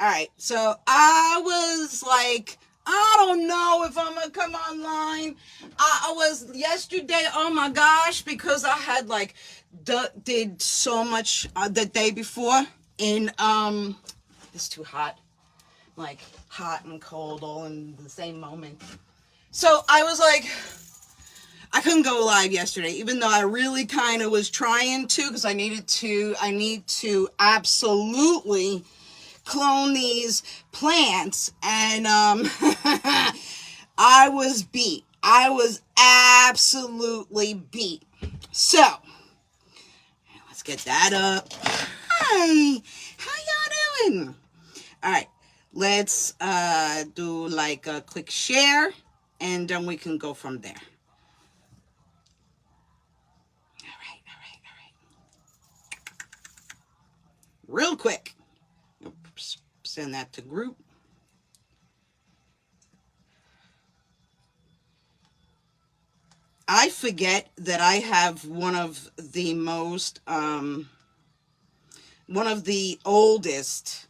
All right, so I was like, I don't know if I'm gonna come online. I was yesterday, oh my gosh, because I had like did so much the day before in it's too hot, like hot and cold all in the same moment. So I was like, I couldn't go live yesterday, even though I really kind of was trying to, because I need to absolutely clone these plants, and I was beat. I was absolutely beat. So let's get that up. Hi, how y'all doing? All right, let's do like a quick share, and then we can go from there. All right. Real quick. Send that to group. I forget that I have one of the oldest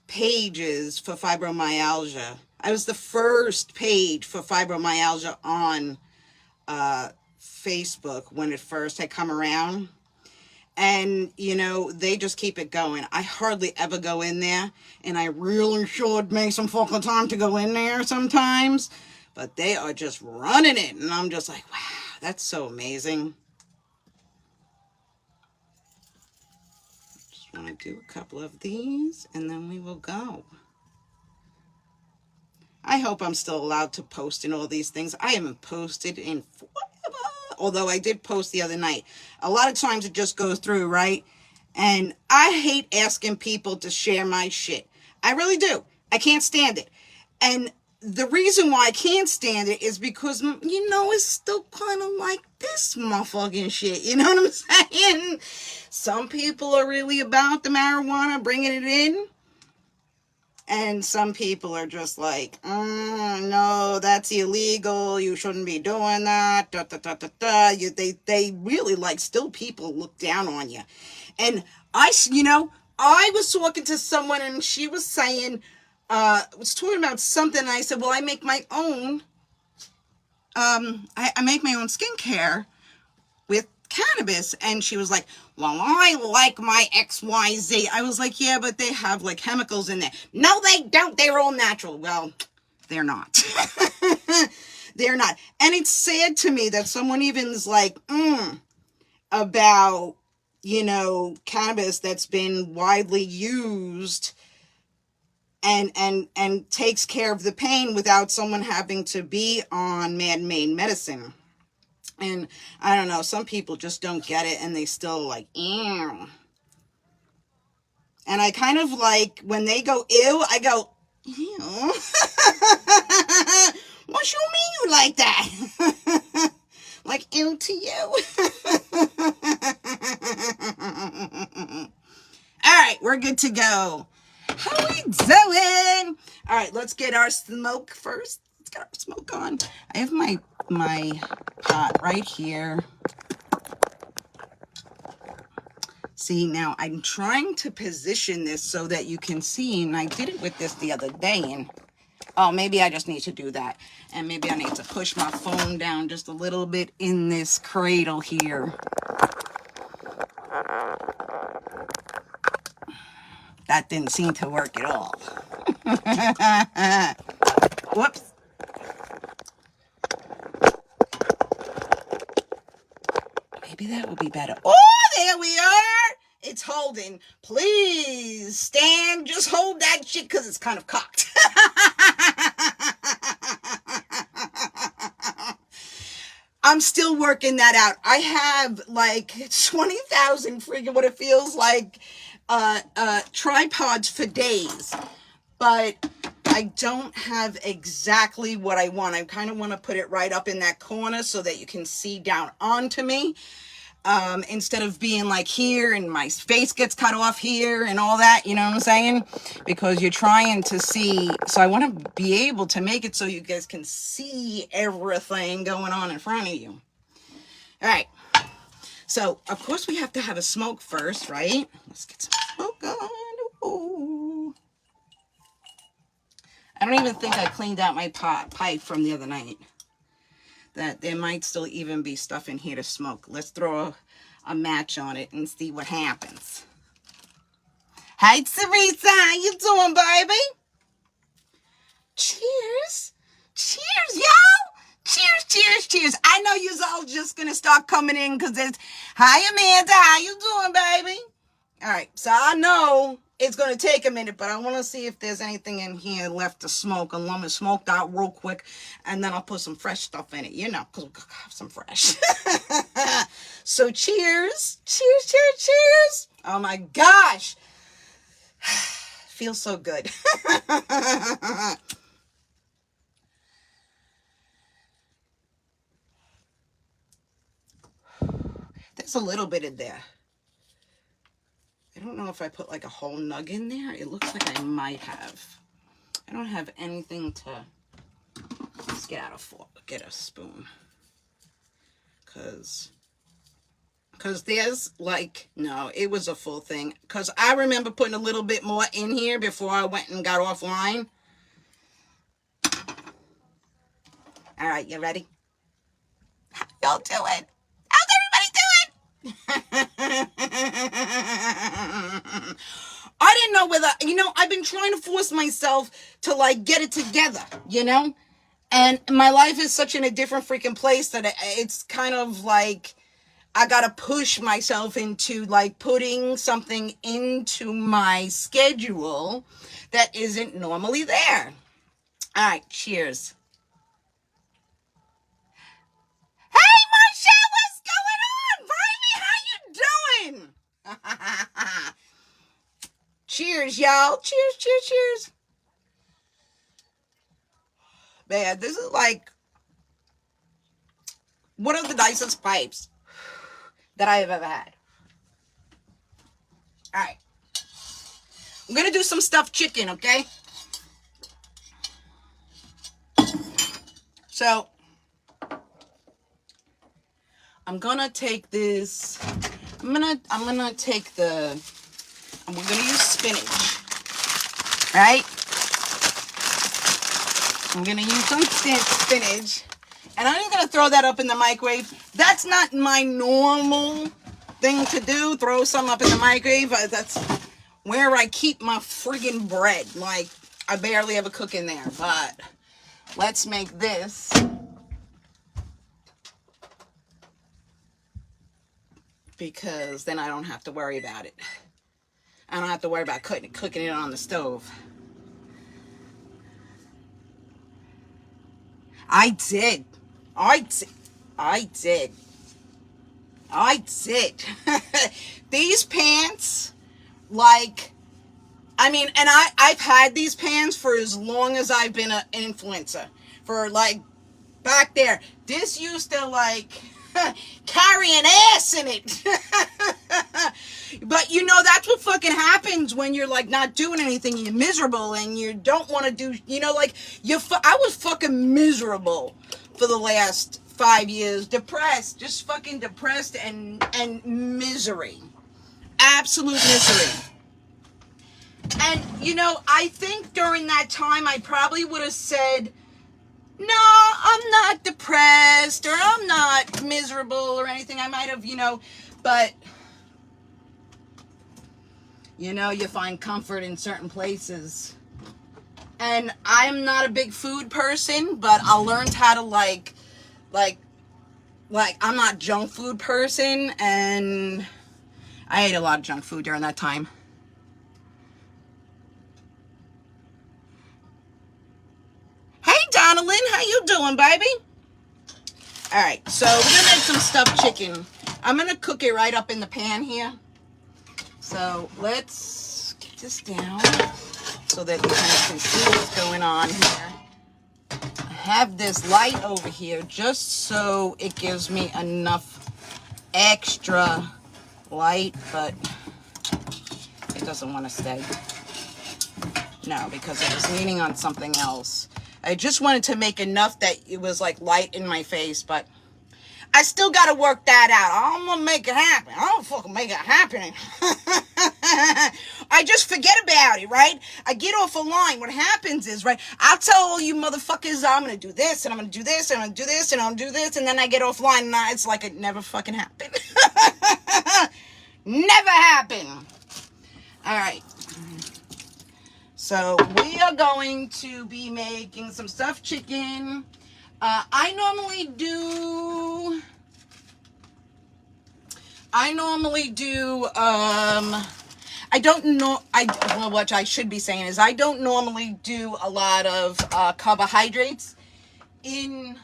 pages for fibromyalgia. I was the first page for fibromyalgia on Facebook when it first had come around. And, they just keep it going. I hardly ever go in there. And I really should make some fucking time to go in there sometimes. But they are just running it. And I'm just like, wow, that's so amazing. Just want to do a couple of these. And then we will go. I hope I'm still allowed to post in all these things. I haven't posted in forever. Although I did post the other night. A lot of times it just goes through, right? And I hate asking people to share my shit. I really do. I can't stand it. And the reason why I can't stand it is because, it's still kind of like this motherfucking shit. You know what I'm saying? Some people are really about the marijuana, bringing it in. And some people are just like, no, that's illegal. You shouldn't be doing that. Da, da, da, da, da. They really still people look down on you. And I was talking to someone and she was saying, was talking about something. And I said, well, I make my own, I make my own skincare with cannabis. And she was like, well, I like my XYZ. I was like, yeah, but they have like chemicals in there. No, they don't. They're all natural. Well, they're not. They're not. And it's sad to me that someone even is like, about, cannabis that's been widely used and takes care of the pain without someone having to be on man-made medicine. And I don't know, some people just don't get it and they still like, ew. And I kind of like, when they go, ew, I go, ew. What you mean you like that? Like, ew to you. All right, we're good to go. How we doing? All right, let's get our smoke first. Let's get our smoke on. I have my pot right here. See, now I'm trying to position this so that you can see, and I did it with this the other day, and maybe I just need to do that. And maybe I need to push my phone down just a little bit in this cradle here. That didn't seem to work at all. Whoops. Maybe that will be better. Oh, there we are. It's holding. Please stand. Just hold that shit because it's kind of cocked. I'm still working that out. I have like 20,000 freaking what it feels like tripods for days. But I don't have exactly what I want. I kind of want to put it right up in that corner so that you can see down onto me. Instead of being like here and my face gets cut off here and all that, you know what I'm saying? Because you're trying to see, so I want to be able to make it so you guys can see everything going on in front of you. All right. So, of course, we have to have a smoke first, right? Let's get some smoke on. Ooh. I don't even think I cleaned out my pipe from the other night. That there might still even be stuff in here to smoke. Let's throw a match on it and see what happens. Hi, Teresa. How you doing, baby? Cheers. Cheers, y'all. Cheers, cheers, cheers. I know you's all just going to start coming in because it's, hi, Amanda. How you doing, baby? All right. So I know it's going to take a minute, but I want to see if there's anything in here left to smoke. And let me smoke that real quick, and then I'll put some fresh stuff in it, you know, because we'll have some fresh. So cheers. Cheers, cheers, cheers. Oh, my gosh. Feels so good. There's a little bit in there. I don't know if I put like a whole nug in there. It looks like I might have. I don't have anything to... Let's get out a fork. Get a spoon. Because there's like... No, it was a full thing. Because I remember putting a little bit more in here before I went and got offline. All right, you ready? How y'all doing? I didn't know whether, you know, I've been trying to force myself to like get it together, you know, and my life is such in a different freaking place that it's kind of like I gotta push myself into like putting something into my schedule that isn't normally there. All right, cheers. Hey, Marshall, what's going on, baby? How you doing? Cheers, y'all. Cheers, cheers, cheers. Man, this is like one of the nicest pipes that I have ever had. All right. I'm going to do some stuffed chicken, okay? So, I'm going to take this. I'm going to take the... And we're going to use spinach, right? I'm going to use some spinach, and I'm just going to throw that up in the microwave. That's not my normal thing to do, throw some up in the microwave. That's where I keep my friggin' bread. Like, I barely ever cook in there, but let's make this. Because then I don't have to worry about it. I don't have to worry about cooking it on the stove. I did. These pants, like, I mean, and I've had these pants for as long as I've been an influencer. For, like, back there. This used to, like, carry an ass in it. But, you know, that's what fucking happens when you're, like, not doing anything. You're miserable and you don't want to do, you know, like, I was fucking miserable for the last 5 years. Depressed. Just fucking depressed and misery. Absolute misery. And, you know, I think during that time I probably would have said, no, I'm not depressed or I'm not miserable or anything. I might have, you know, but... You know, you find comfort in certain places. And I'm not a big food person, but I learned how to like, I'm not a junk food person, and I ate a lot of junk food during that time. Hey, Donalyn, how you doing, baby? All right, so we're gonna make some stuffed chicken. I'm gonna cook it right up in the pan here. So let's get this down so that you can see what's going on here. I have this light over here just so it gives me enough extra light, but it doesn't want to stay. No, because I was leaning on something else. I just wanted to make enough that it was like light in my face, but I still got to work that out. I'm going to make it happen. I don't fucking make it happen. I just forget about it, right? I get off a line. What happens is, right, I'll tell all you motherfuckers I'm going to do this, and I'm going to do this, and I'm going to do this, and I'm going to do this, and then I get offline, and it's like it never fucking happened. Never happened. All right. So we are going to be making some stuffed chicken. I normally do, I don't know, well, what I should be saying is I don't normally do a lot of carbohydrates in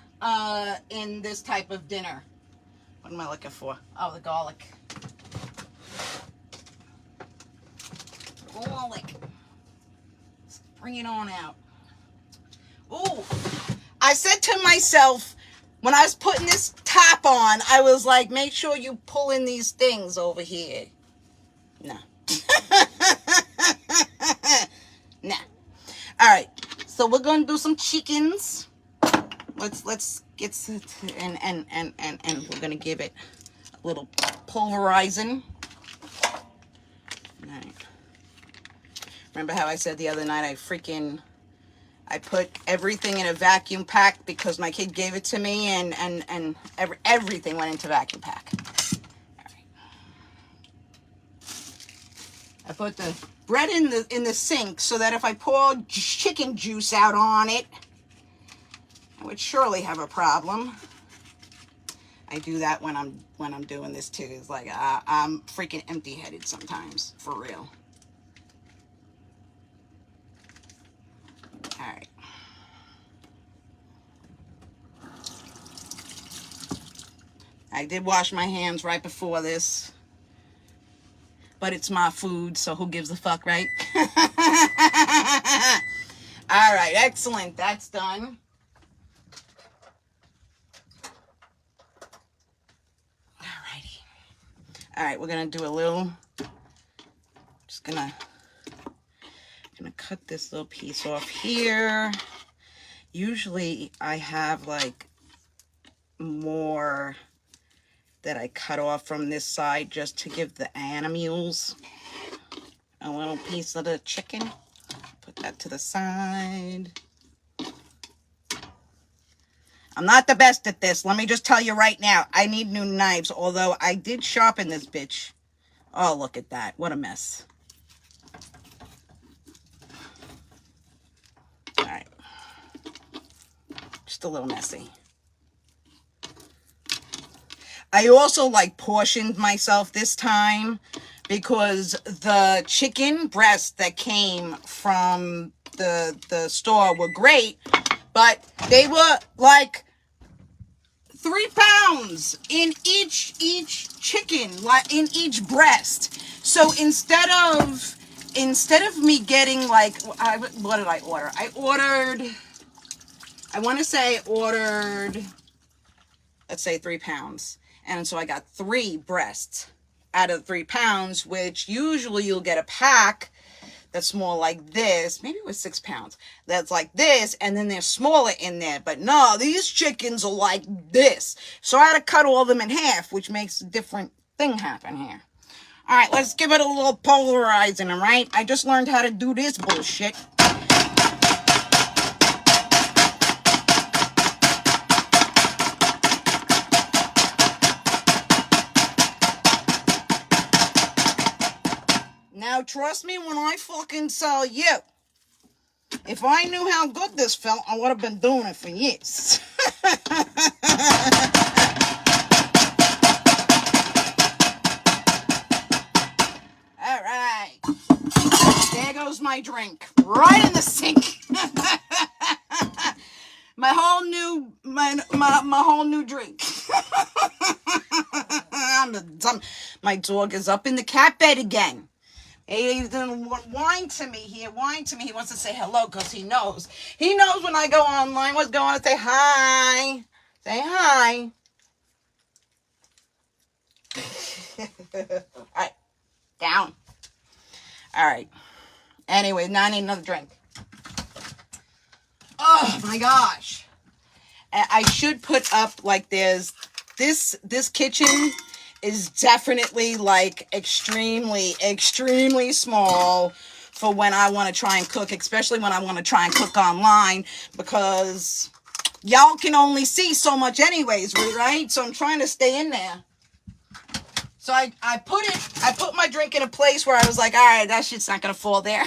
this type of dinner. What am I looking for? Oh, the garlic. Garlic. Let's bring it on out. Ooh. I said to myself, when I was putting this top on, I was like, make sure you pull in these things over here. No. Nah. All right. So we're going to do some chickens. Let's get and we're going to give it a little pulverizing. All right. Remember how I said the other night I put everything in a vacuum pack because my kid gave it to me, and everything went into vacuum pack. All right. I put the bread in the sink so that if I pour chicken juice out on it, I would surely have a problem. I do that when I'm doing this too. It's like I'm freaking empty-headed sometimes, for real. All right. I did wash my hands right before this, but it's my food, so who gives a fuck, right? All right, excellent. That's done. Alrighty. All right, we're gonna do a little. Just gonna cut this little piece off here. Usually I have like more that I cut off from this side just to give the animals a little piece of the chicken. Put that to the side. I'm not the best at this. Let me just tell you right now. I need new knives, although I did sharpen this bitch. Oh, look at that. What a mess. All right. Just a little messy. I also like portioned myself this time because the chicken breasts that came from the store were great, but they were like 3 pounds in each chicken, like in each breast. So instead of me getting like, what did I order? I want to say ordered, let's say 3 pounds. And so I got 3 breasts out of 3 pounds, which usually you'll get a pack that's more like this. Maybe it was 6 pounds. That's like this, and then they're smaller in there. But no, these chickens are like this. So I had to cut all of them in half, which makes a different thing happen here. All right, let's give it a little polarizing, all right? I just learned how to do this bullshit. Now, trust me when I fucking tell you, if I knew how good this felt, I would have been doing it for years. All right. There goes my drink. Right in the sink. My whole new drink. My dog is up in the cat bed again. He's gonna whine to me here. He wants to say hello because he knows. He knows when I go online what's going on. Say hi. Say hi. All right. Down. All right. Anyway, now I need another drink. Oh my gosh. I should put up like there's this kitchen is definitely like extremely, extremely small for when I want to try and cook, especially when I want to try and cook online, because y'all can only see so much anyways, right? So I'm trying to stay in there. So I put my drink in a place where I was like, all right, that shit's not gonna fall there.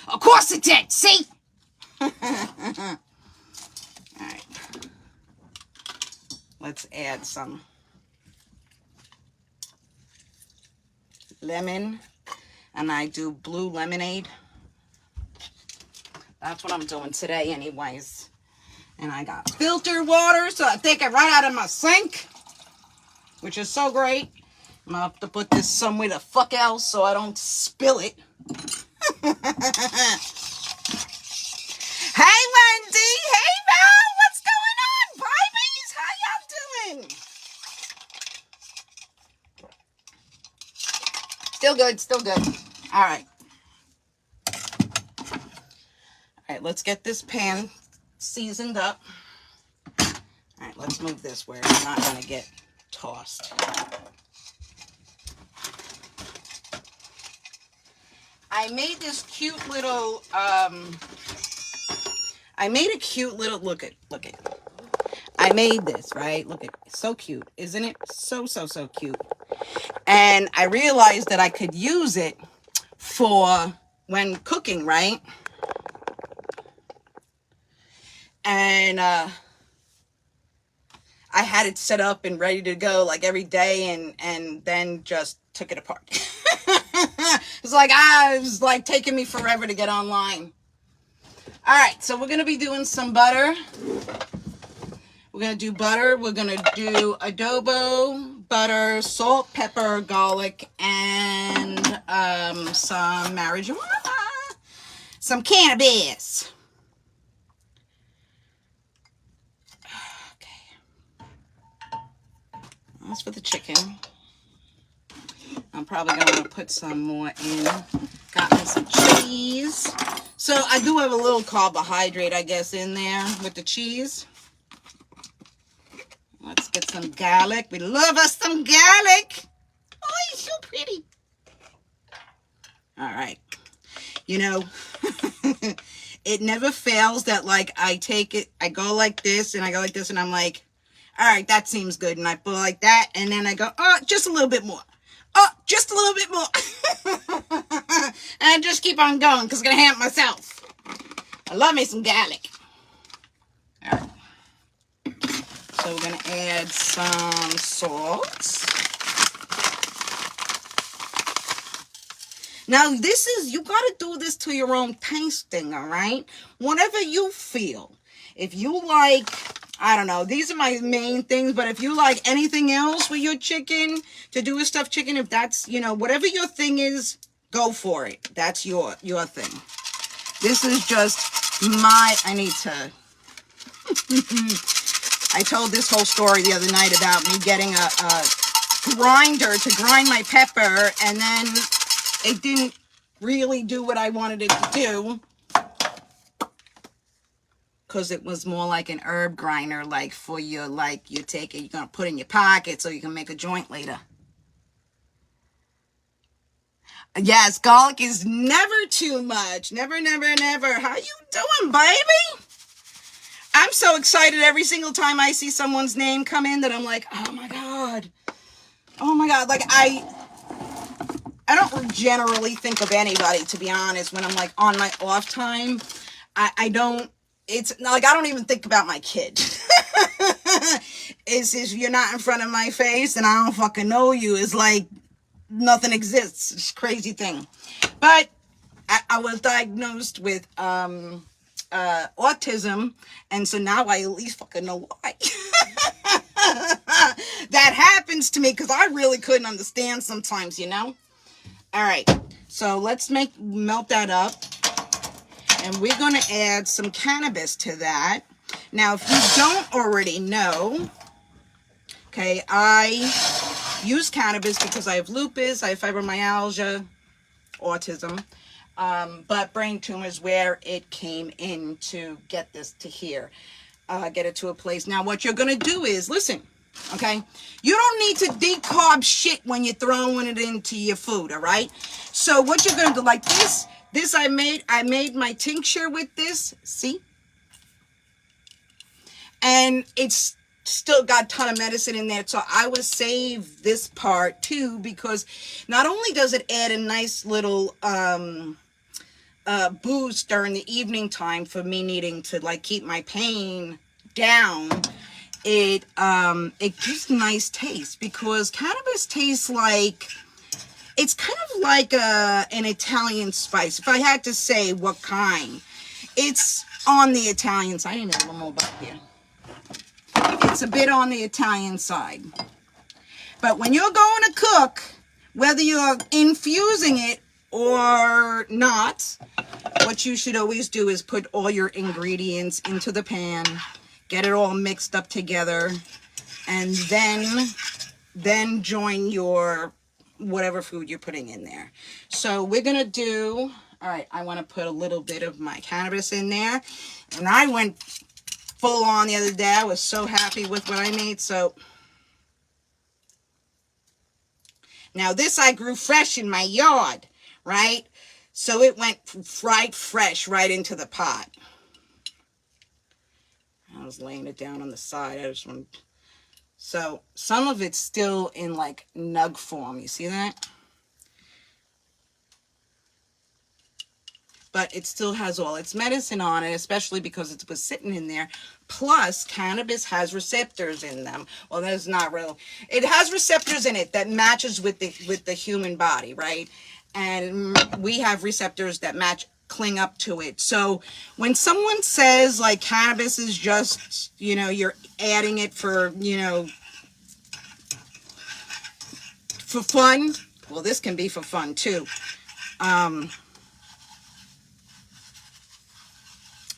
Of course it did, see? All right. Let's add some lemon, and I do blue lemonade. That's what I'm doing today anyways. And I got filtered water, so I take it right out of my sink, which is so great. I'm gonna have to put this somewhere the fuck else so I don't spill it. Hey Wendy, hey Val, what's going on, babies? How y'all doing? Still good, still good. All right. All right, let's get this pan seasoned up. All right, let's move this where it's not gonna get tossed. I made this cute little, look at. I made this, right? Look at, so cute, isn't it? So cute. And I realized that I could use it for when cooking, right? And, I had it set up and ready to go like every day, and then just took it apart. It was like taking me forever to get online. All right, so we're gonna be doing some butter. We're gonna do butter. We're gonna do adobo, butter, salt, pepper, garlic, and some marijuana, some cannabis. Okay, that's for the chicken. I'm probably going to put some more in. Got me some cheese. So I do have a little carbohydrate, I guess, in there with the cheese. Let's get some garlic. We love us some garlic. Oh, he's so pretty. All right. You know, it never fails that, like, I take it, I go like this, and I go like this, and I'm like, all right, that seems good. And I put like that, and then I go, oh, just a little bit more. Oh, just a little bit more. And I just keep on going because I'm going to hamper myself. I love me some garlic. All right. So we're going to add some salt. Now, you got to do this to your own tasting, all right? Whatever you feel. If you like, I don't know, these are my main things, but if you like anything else with your chicken, to do a stuffed chicken, if that's, whatever your thing is, go for it. That's your thing. This is just I need to, I told this whole story the other night about me getting a grinder to grind my pepper, and then it didn't really do what I wanted it to do. Because it was more like an herb grinder, like for your, you take it, you're going to put in your pocket so you can make a joint later. Yes, garlic is never too much. Never, never, never. How you doing, baby? I'm so excited every single time I see someone's name come in that I'm like, oh my God. Oh my God. Like, I don't generally think of anybody, to be honest, when I'm like on my off time. I don't. It's like, I don't even think about my kid. It's just, you're not in front of my face and I don't fucking know you. It's like nothing exists. It's a crazy thing. But I was diagnosed with autism, and so now I at least fucking know why. That happens to me because I really couldn't understand sometimes, All right, so let's melt that up. And we're going to add some cannabis to that. Now, if you don't already know, okay, I use cannabis because I have lupus, I have fibromyalgia, autism, but brain tumors where it came in to get this to here, get it to a place. Now, what you're going to do is, listen, Okay? You don't need to decarb shit when you're throwing it into your food, all right? So what you're going to do, like this I made my tincture with this, see? And it's still got a ton of medicine in there, so I would save this part too, because not only does it add a nice little boost during the evening time for me needing to like keep my pain down, it gives nice taste, because cannabis tastes like, it's kind of like an Italian spice. If I had to say what kind, it's on the Italian side. I need a little more back here. It's a bit on the Italian side. But when you're going to cook, whether you're infusing it or not, what you should always do is put all your ingredients into the pan, get it all mixed up together, and then join your whatever food you're putting in there. So we're going to do, all right, I want to put a little bit of my cannabis in there. And I went full on the other day. I was so happy with what I made. So now this I grew fresh in my yard, right? So it went right fresh right into the pot. I was laying it down on the side. I just want, so some of it's still in like nug form. You see that? But it still has all its medicine on it, especially because it was sitting in there. Plus, cannabis has receptors in them. Well, that's not real. It has receptors in it that matches with the human body, right? And we have receptors that match, cling up to it. So when someone says like cannabis is just, you know, you're adding it for, you know, for fun, well, this can be for fun too.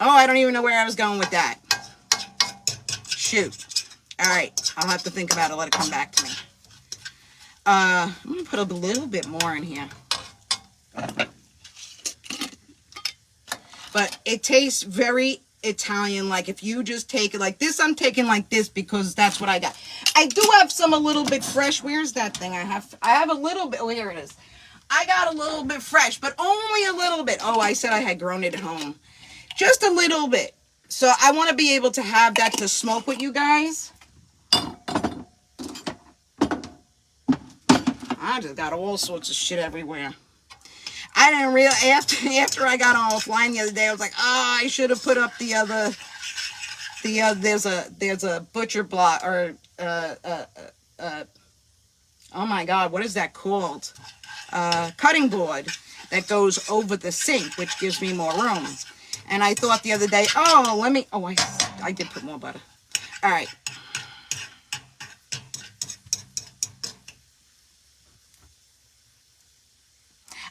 Oh, I don't even know where I was going with that. Shoot. All right. I'll have to think about it. Let it come back to me. I'm going to put a little bit more in here. But it tastes very Italian. Like if you just take it like this, I'm taking like this because that's what I got. I do have some a little bit fresh. Where's that thing? I have a little bit. Oh, here it is. I got a little bit fresh, but only a little bit. Oh, I said I had grown it at home. Just a little bit. So I want to be able to have that to smoke with you guys. I just got all sorts of shit everywhere. I didn't realize, after I got offline the other day, I was like, oh, I should have put up the other, there's a butcher block, or, oh my God, what is that called? Cutting board that goes over the sink, which gives me more room. And I thought the other day, oh, let me, oh, I did put more butter. All right.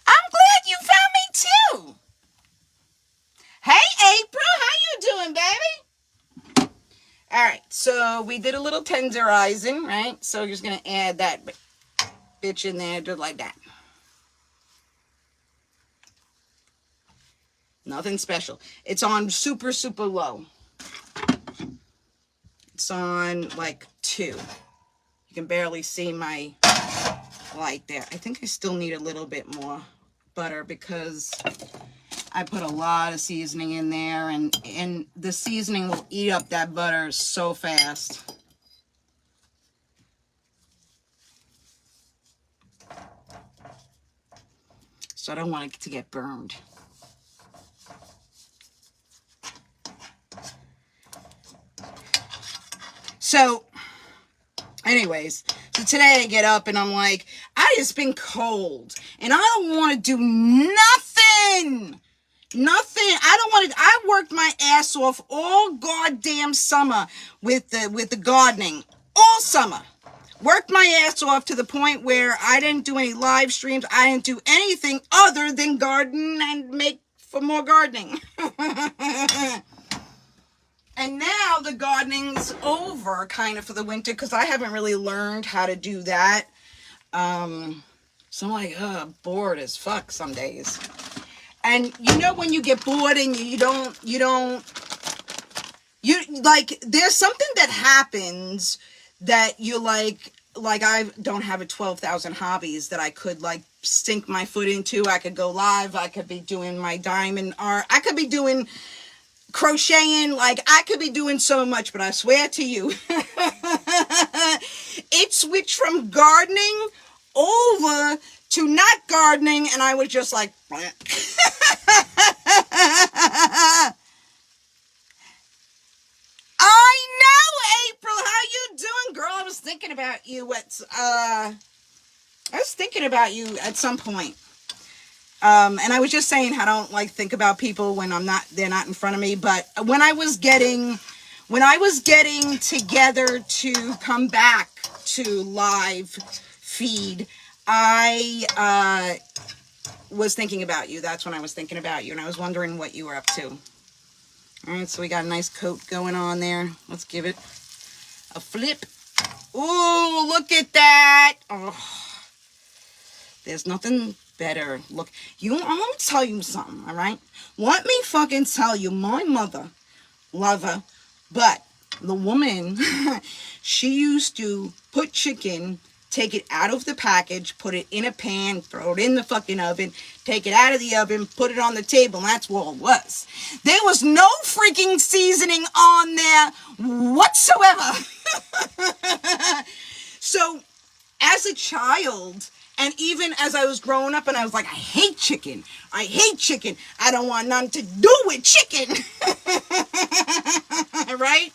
I'm glad you found me too. Hey, April, how you doing, baby? All right, so we did a little tenderizing, right? So you're just going to add that bitch in there, do it like that. Nothing special. It's on super, super low. It's on like 2. You can barely see my light there. I think I still need a little bit more butter because I put a lot of seasoning in there, and the seasoning will eat up that butter so fast. So I don't want it to get burned. So, anyways, so today I get up and I'm like, I just been cold and I don't want to do nothing. I don't want to. I worked my ass off all goddamn summer with the gardening. All summer. Worked my ass off to the point where I didn't do any live streams. I didn't do anything other than garden and make for more gardening. And now the gardening's over kind of for the winter because I haven't really learned how to do that. So I'm like, bored as fuck some days. And you know when you get bored and you like, there's something that happens that you like I don't have a 12,000 hobbies that I could like sink my foot into. I could go live. I could be doing my diamond art. I could be doing crocheting. Like I could be doing so much, but I swear to you, it switched from gardening over to not gardening, and I was just like, I know, April. How you doing, girl? I was thinking about you at some point. And I was just saying how I don't like think about people when they're not in front of me. But when I was getting together to come back to live feed, I was thinking about you. That's when I was thinking about you, and I was wondering what you were up to. All right, so we got a nice coat going on there. Let's give it a flip. Ooh, look at that. Oh, there's nothing better. Look, I'm gonna tell you something, all right? Let me fucking tell you, my mother, love her, but the woman, she used to put chicken, take it out of the package, put it in a pan, throw it in the fucking oven, take it out of the oven, put it on the table, and that's what it was. There was no freaking seasoning on there whatsoever. So, as a child, and even as I was growing up, and I was like, I hate chicken. I don't want nothing to do with chicken. Right?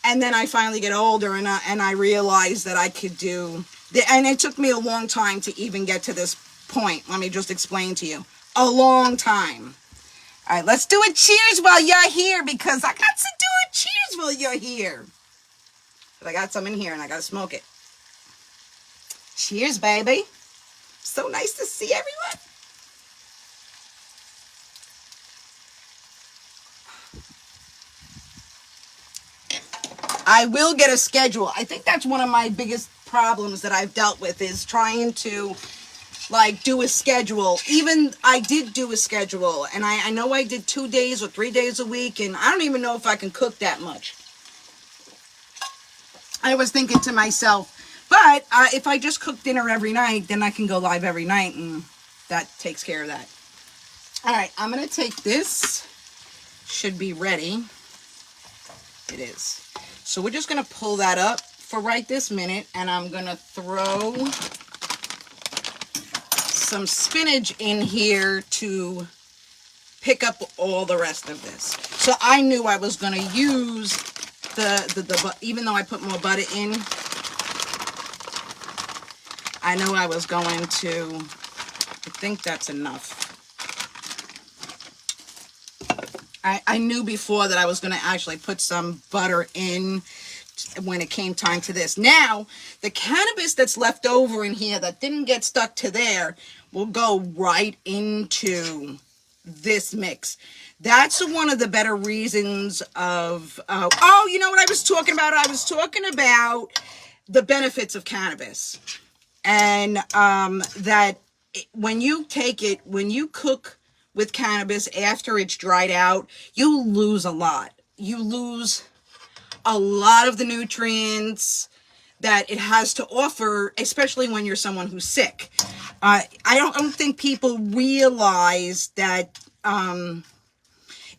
And then I finally get older, and I realized that I could do, and it took me a long time to even get to this point. Let me just explain to you. A long time. All right, let's do a cheers while you're here, because I got to do a cheers while you're here. But I got some in here, and I got to smoke it. Cheers, baby. So nice to see everyone. I will get a schedule. I think that's one of my biggest problems that I've dealt with, is trying to like do a schedule. Even I did do a schedule, and I know I did 2 days or 3 days a week, and I don't even know if I can cook that much. I was thinking to myself, but if I just cook dinner every night, then I can go live every night, and that takes care of that. All right, I'm going to take this. Should be ready. It is. So we're just going to pull that up for right this minute, and I'm going to throw some spinach in here to pick up all the rest of this. So I knew I was going to use the even though I put more butter in, I know I was going to, I think that's enough. I knew before that I was going to actually put some butter in when it came time to this. Now, the cannabis that's left over in here that didn't get stuck to there will go right into this mix. That's one of the better reasons of, oh, you know what I was talking about? I was talking about the benefits of cannabis. And that when you take it, when you cook with cannabis after it's dried out, you lose a lot. You lose a lot of the nutrients that it has to offer, especially when you're someone who's sick. I don't think people realize that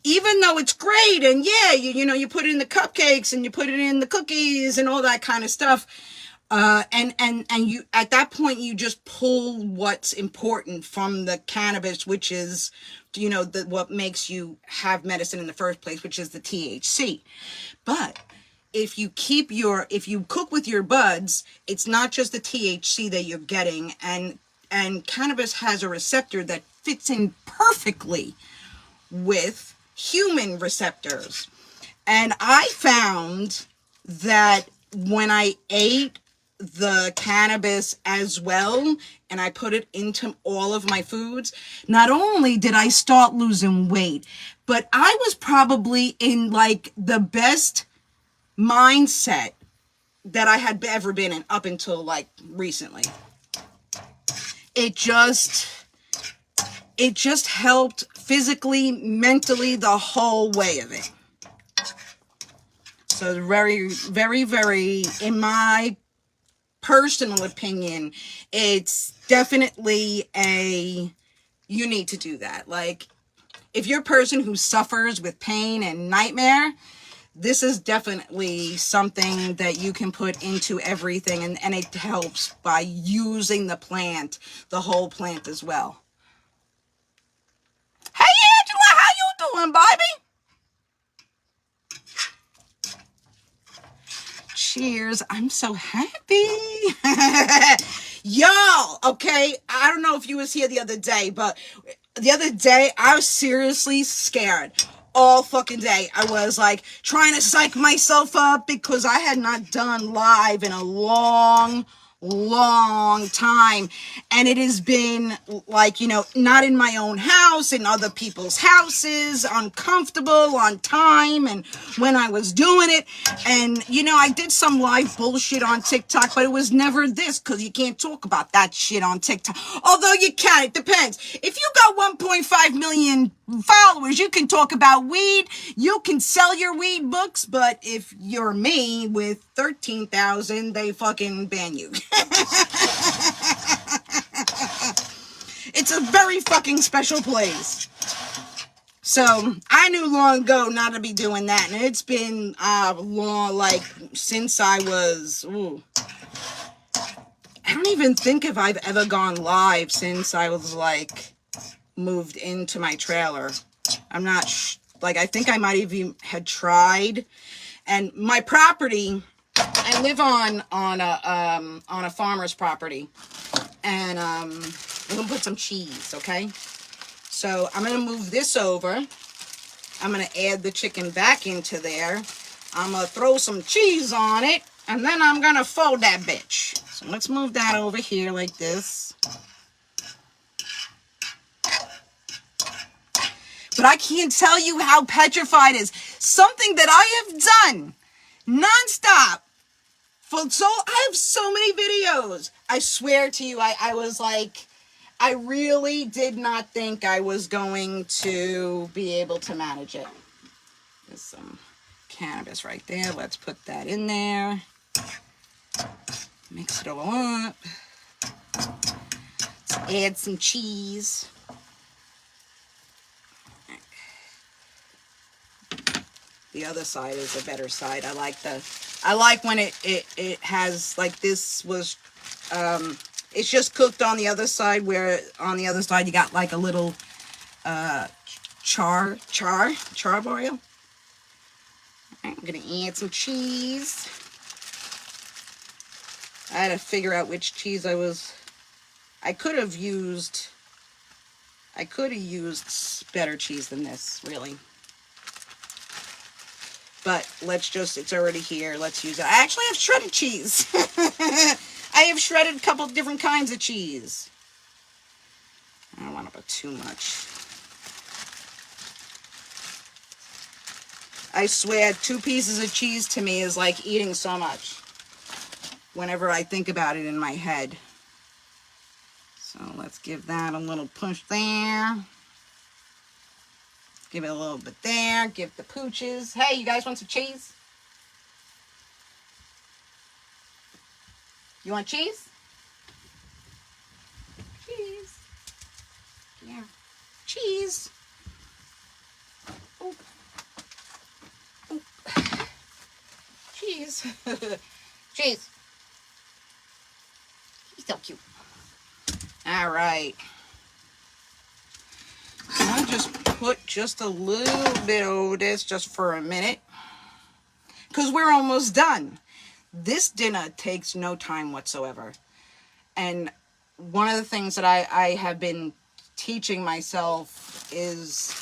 even though it's great, and yeah, you know, you put it in the cupcakes and you put it in the cookies and all that kind of stuff, and you, at that point, you just pull what's important from the cannabis, which is, you know, what makes you have medicine in the first place, which is the THC. But if you cook with your buds, it's not just the THC that you're getting, and cannabis has a receptor that fits in perfectly with human receptors. And I found that when I ate the cannabis as well, and I put it into all of my foods, not only did I start losing weight, but I was probably in like the best mindset that I had ever been in up until like recently. It just helped physically, mentally, the whole way of it. So very, very, very, in my personal opinion, it's definitely you need to do that. Like, if you're a person who suffers with pain and nightmare, this is definitely something that you can put into everything, and it helps by using the plant, the whole plant as well. Hey Angela, how you doing, baby? Cheers. I'm so happy. Y'all, okay, I don't know if you was here the other day, but the other day I was seriously scared. All fucking day I was like trying to psych myself up because I had not done live in a long time, and it has been like, you know, not in my own house, in other people's houses, uncomfortable on time and when I was doing it. And you know, I did some live bullshit on TikTok, but it was never this, because you can't talk about that shit on TikTok. Although you can, it depends. If you got 1.5 million followers, you can talk about weed, you can sell your weed books, but if you're me with 13,000, they fucking ban you. It's a very fucking special place. So I knew long ago not to be doing that, and it's been long, like since I was, I don't even think if I've ever gone live since I was like moved into my trailer. I'm not like, I think I might even had tried. And my property, I live on a farmer's property, and I'm gonna put some cheese, okay? So I'm gonna move this over. I'm gonna add the chicken back into there. I'm gonna throw some cheese on it, and then I'm gonna fold that bitch. So let's move that over here like this. But I can't tell you how petrified is something that I have done nonstop. I have so many videos. I swear to you, I was like, I really did not think I was going to be able to manage it. There's some cannabis right there. Let's put that in there. Mix it all up. Let's add some cheese. The other side is a better side. I like when it has, like, this was, it's just cooked on the other side, where on the other side you got like a little charbroil. I'm gonna add some cheese. I had to figure out which cheese I could have used better cheese than this, really. But it's already here. Let's use it. I actually have shredded cheese. I have shredded a couple different kinds of cheese. I don't want to put too much. I swear, 2 pieces of cheese to me is like eating so much whenever I think about it in my head. So let's give that a little push there. Give it a little bit there. Give the pooches. Hey, you guys want some cheese? You want cheese? Cheese. Yeah. Cheese. Oop. Oop. Cheese. Cheese. He's so cute. All right. I'll just put just a little bit over this just for a minute, because we're almost done. This dinner takes no time whatsoever. And one of the things that I have been teaching myself is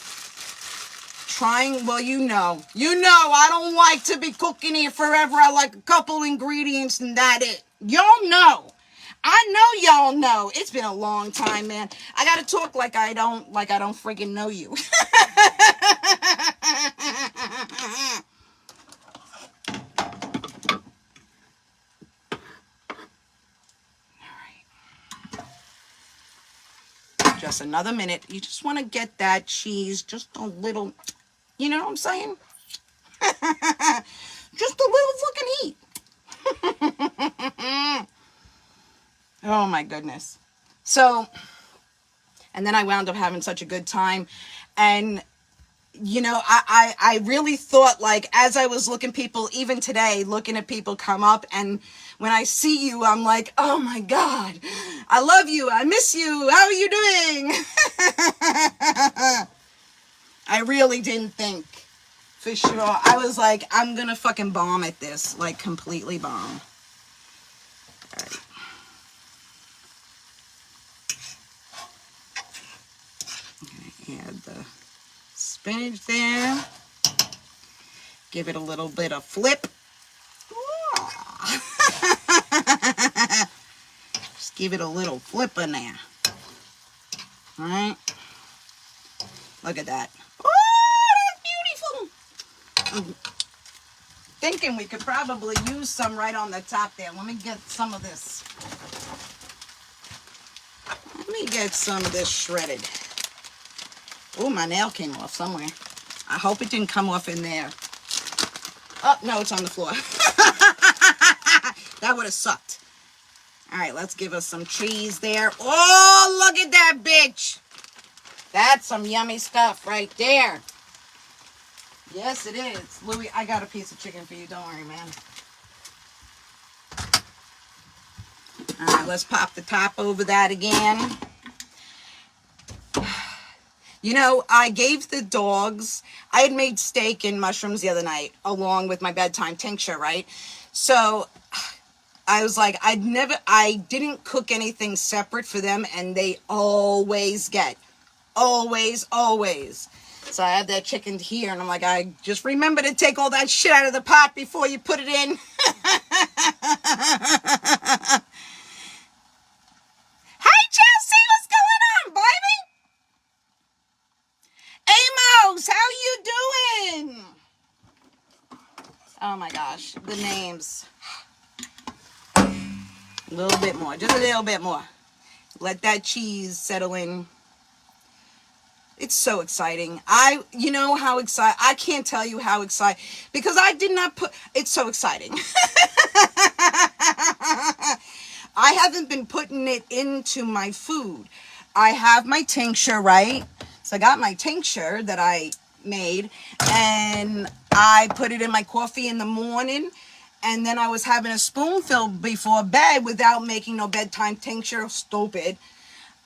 trying, well, you know, I don't like to be cooking here forever. I like a couple ingredients and that it. Y'all know. I know y'all know. It's been a long time, man. I gotta talk like I don't freaking know you. Just another minute. You just want to get that cheese just a little, you know what I'm saying? Just a little fucking heat. Oh my goodness. So, and then I wound up having such a good time. And, you know, I really thought, like, as I was looking people, even today, looking at people come up, and when I see you, I'm like, oh my God, I love you. I miss you. How are you doing? I really didn't think, for sure. I was like, I'm going to fucking bomb at this, like, completely bomb. All right. Add the spinach there. Give it a little bit of flip. Just give it a little flip in there. All right. Look at that. Oh, that's beautiful. I'm thinking we could probably use some right on the top there. Let me get some of this. Let me get some of this shredded. Oh, my nail came off somewhere. I hope it didn't come off in there. Oh, no, it's on the floor. That would have sucked. All right, let's give us some cheese there. Oh, look at that bitch. That's some yummy stuff right there. Yes, it is. Louie, I got a piece of chicken for you. Don't worry, man. All right, let's pop the top over that again. You know, I gave the dogs, I had made steak and mushrooms the other night along with my bedtime tincture, right? So I was like, I didn't cook anything separate for them, and they always get, always. So I had that chicken here, and I'm like, I just remember to take all that shit out of the pot before you put it in. Hi, Chelsea, what's going on, baby? Amos, how you doing? Oh my gosh, the names. A little bit more, just a little bit more. Let that cheese settle in. It's so exciting. You know how excited, I can't tell you how excited, because I did not put, it's so exciting. I haven't been putting it into my food. I have my tincture, right? So I got my tincture that I made, and I put it in my coffee in the morning, and then I was having a spoonful before bed without making no bedtime tincture, stupid,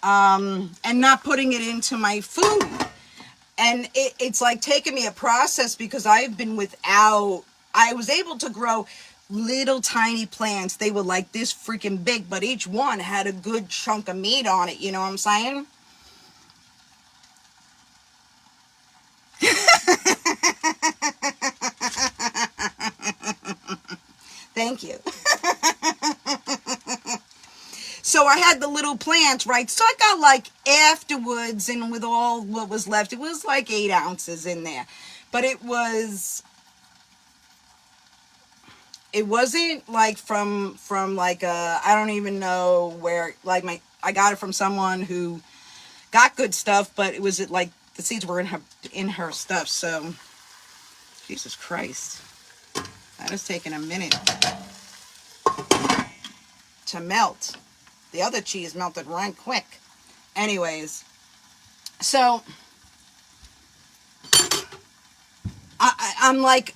and not putting it into my food. And it's like taking me a process, because I've been without, I was able to grow little tiny plants. They were like this freaking big, but each one had a good chunk of meat on it. You know what I'm saying? Thank you. So I had the little plants, right? So I got like afterwards, and with all what was left, it was like 8 ounces in there. But it wasn't like from like I don't even know where, like I got it from someone who got good stuff, but it was like the seeds were in her stuff. So Jesus Christ, that is taking a minute to melt. The other cheese melted right quick. Anyways, so I'm like,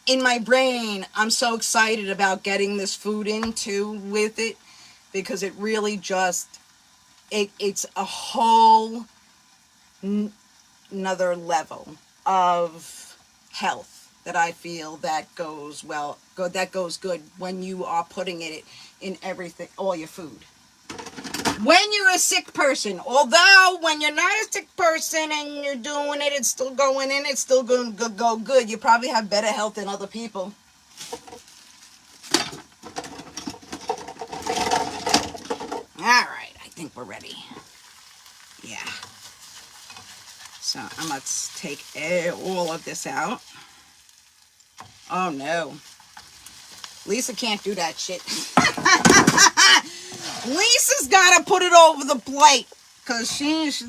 in my brain, I'm so excited about getting this food into with it, because it really just, it's a whole another level of health that I feel that goes good when you are putting it in everything, all your food. When you're a sick person, although when you're not a sick person and you're doing it, it's still going in, it's still going to go good. You probably have better health than other people. All right, I think we're ready. Yeah. So I'm going to take all of this out. Oh no. Lisa can't do that shit. Lisa's got to put it over the plate, because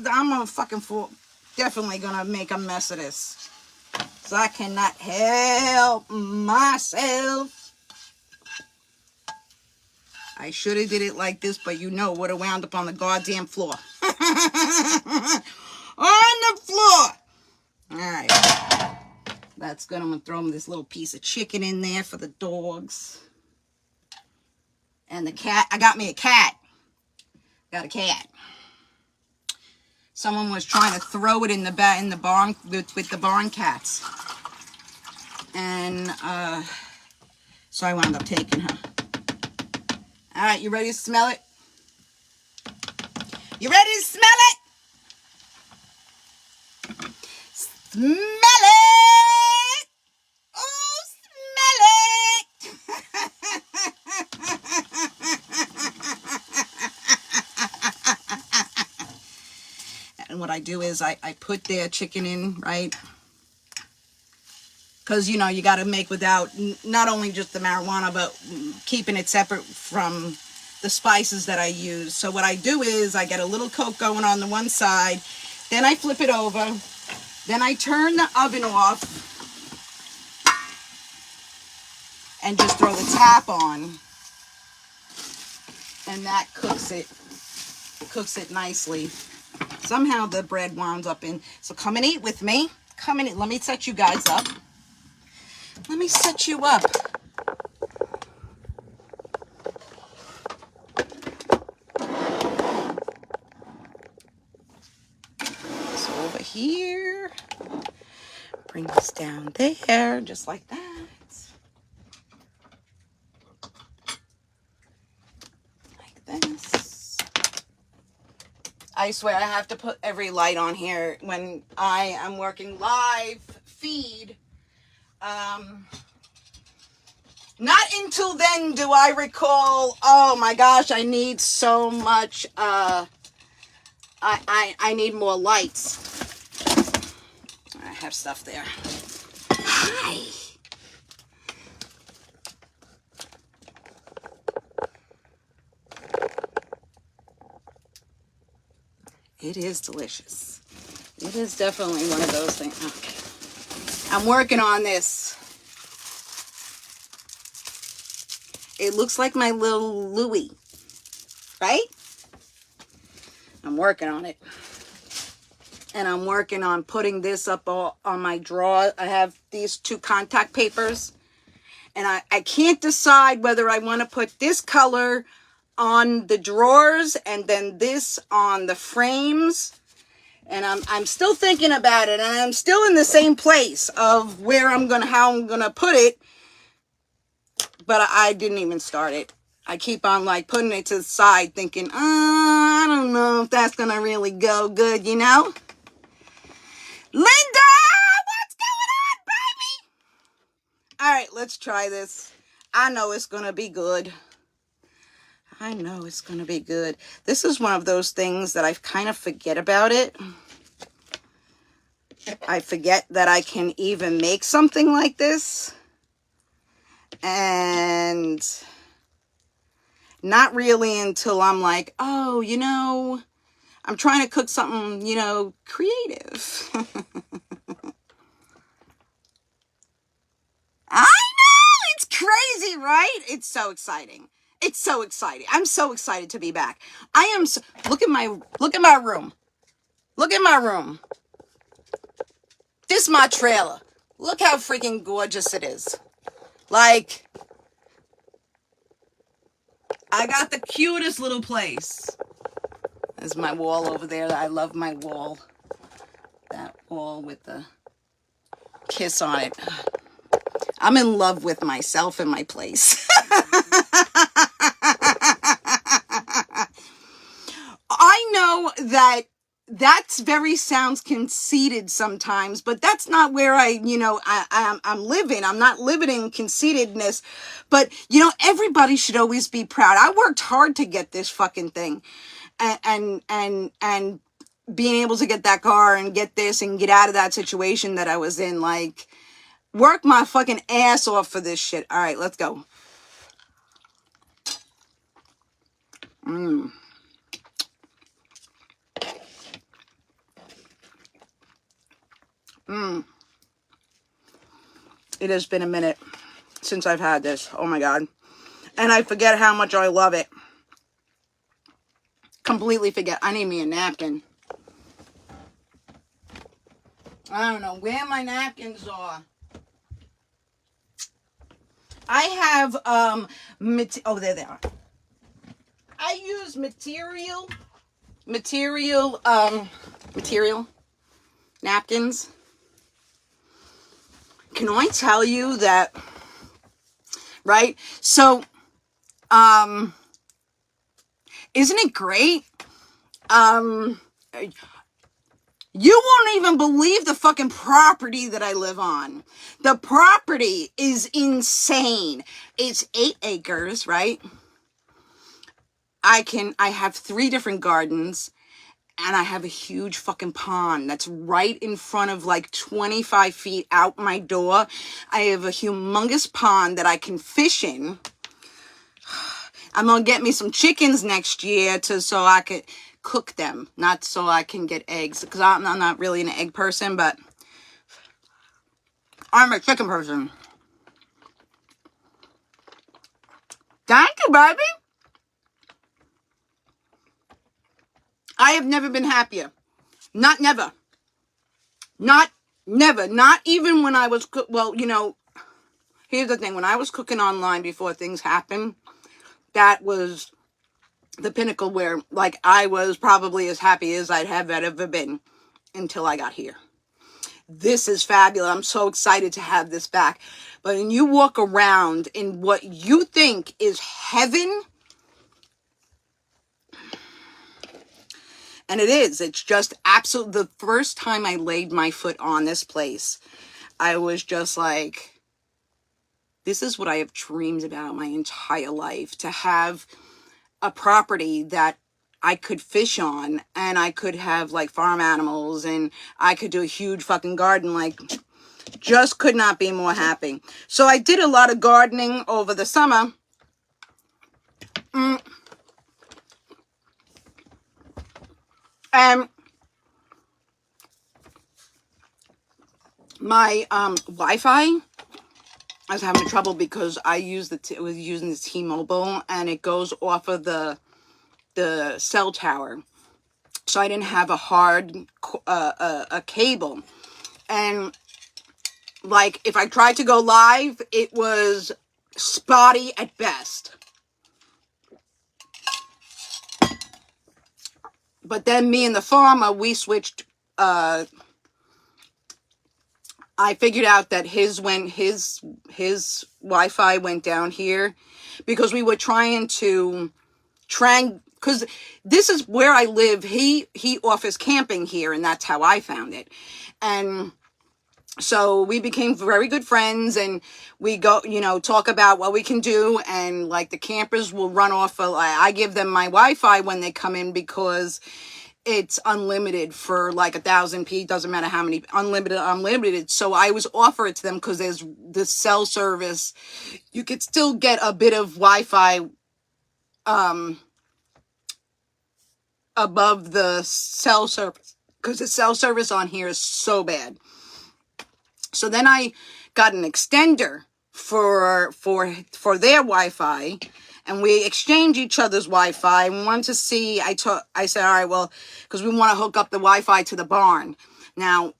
I'm a fucking fool. Definitely going to make a mess of this. because I cannot help myself. I should have did it like this, but you know, would have wound up on the goddamn floor. On the floor. All right. That's good. I'm going to throw them this little piece of chicken in there for the dogs. And the cat. I got me a cat. Got a cat. Someone was trying to throw it in the barn with the barn cats. And so I wound up taking her. All right, you ready to smell it? You ready to smell it? Smell it! Oh, smell it! And what I do is I put their chicken in, right? Because, you know, you got to make without not only just the marijuana, but keeping it separate from the spices that I use. So what I do is I get a little Coke going on the one side. Then I flip it over. Then I turn the oven off. And just throw the tap on. And that cooks it nicely. Somehow the bread winds up in. So come and eat with me. Come and eat. Let me set you guys up. Let me set you up. So over here. Bring this down there, just like that. Like this. I swear I have to put every light on here when I am working live feed. Not until then do I recall, oh my gosh, I need so much, I need more lights. I have stuff there. Hi. It is delicious. It is definitely one of those things. Okay. I'm working on this. It looks like my little Louie, right? I'm working on it. And I'm working on putting this up all on my drawer. I have these 2 contact papers. And I can't decide whether I want to put this color on the drawers and then this on the frames. And I'm still thinking about it. And I'm still in the same place of where how I'm gonna put it. But I didn't even start it. I keep on like putting it to the side thinking, I don't know if that's going to really go good, you know? Linda, what's going on, baby? All right, let's try this. I know it's going to be good. I know it's going to be good. This is one of those things that I kind of forget about it. I forget that I can even make something like this. And not really until I'm like, oh, you know, I'm trying to cook something, you know, creative. I know, it's crazy, right? It's so exciting. It's so exciting. I'm so excited to be back. I am so, look at my room. Look at my room. This is my trailer. Look how freaking gorgeous it is. Like, I got the cutest little place. There's my wall over there. I love my wall. That wall with the kiss on it. I'm in love with myself and my place. I know that that's very sounds conceited sometimes, but that's not where I'm living. I'm not living in conceitedness, but you know, everybody should always be proud. I worked hard to get this fucking thing and being able to get that car and get this and get out of that situation that I was in, like, work my fucking ass off for this shit. All right, let's go. It has been a minute since I've had this. Oh my God. And I forget how much I love it. Completely forget. I need me a napkin. I don't know where my napkins are. I have, oh, there they are. I use material napkins. Can I tell you that, right? So, isn't it great? You won't even believe the fucking property that I live on. The property is insane. It's 8 acres, right? I have 3 different gardens, and I have a huge fucking pond that's right in front of, like, 25 feet out my door. I have a humongous pond that I can fish in. I'm gonna get me some chickens next year so I could cook them, not so I can get eggs, because I'm not really an egg person, but I'm a chicken person. Thank you, baby. I have never been happier. Not never. Not never. Not even when I was, well, you know, here's the thing. When I was cooking online before things happened, that was the pinnacle where, like, I was probably as happy as I'd have ever been until I got here. This is fabulous. I'm so excited to have this back. But when you walk around in what you think is heaven, and it is, it's just absolute. The first time I laid my foot on this place, I was just like, this is what I have dreamed about my entire life, to have a property that I could fish on, and I could have, like, farm animals, and I could do a huge fucking garden. Like, just could not be more happy. So I did a lot of gardening over the summer. And my Wi-Fi, I was having trouble because I was using the T-Mobile, and it goes off of the cell tower. So I didn't have a hard a cable. And, like, if I tried to go live, it was spotty at best. But then me and the farmer, we switched. I figured out that his Wi-Fi went down here, because we were trying, because this is where I live. He offers camping here, and that's how I found it. And so we became very good friends, and we go, talk about what we can do. And, like, the campers will run off I give them my Wi-Fi when they come in, because it's unlimited for like 1,000p, doesn't matter how many, unlimited. So I was offer it to them, because there's the cell service. You could still get a bit of Wi-Fi above the cell service, because the cell service on here is so bad. So then I got an extender for their Wi-Fi, and we exchanged each other's Wi-Fi. And we wanted to see, I said, all right, well, because we want to hook up the Wi-Fi to the barn. Now,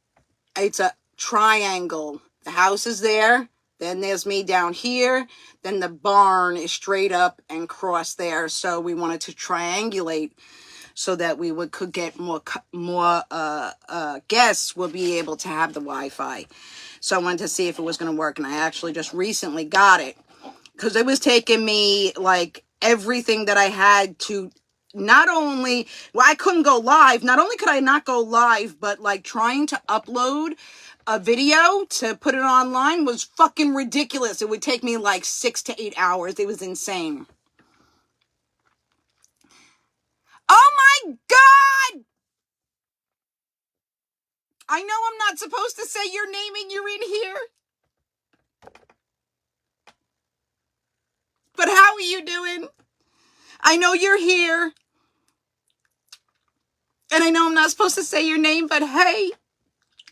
it's a triangle. The house is there, then there's me down here, then the barn is straight up and cross there. So we wanted to triangulate so that we could get more guests will be able to have the Wi-Fi. So I wanted to see if it was going to work, and I actually just recently got it, because it was taking me, like, everything that I had to, not only, well, I couldn't go live. Not only could I not go live, but, like, trying to upload a video to put it online was fucking ridiculous. It would take me like 6 to 8 hours. It was insane. Oh my God! I know I'm not supposed to say your name and you're in here. But how are you doing? I know you're here. And I know I'm not supposed to say your name, but hey,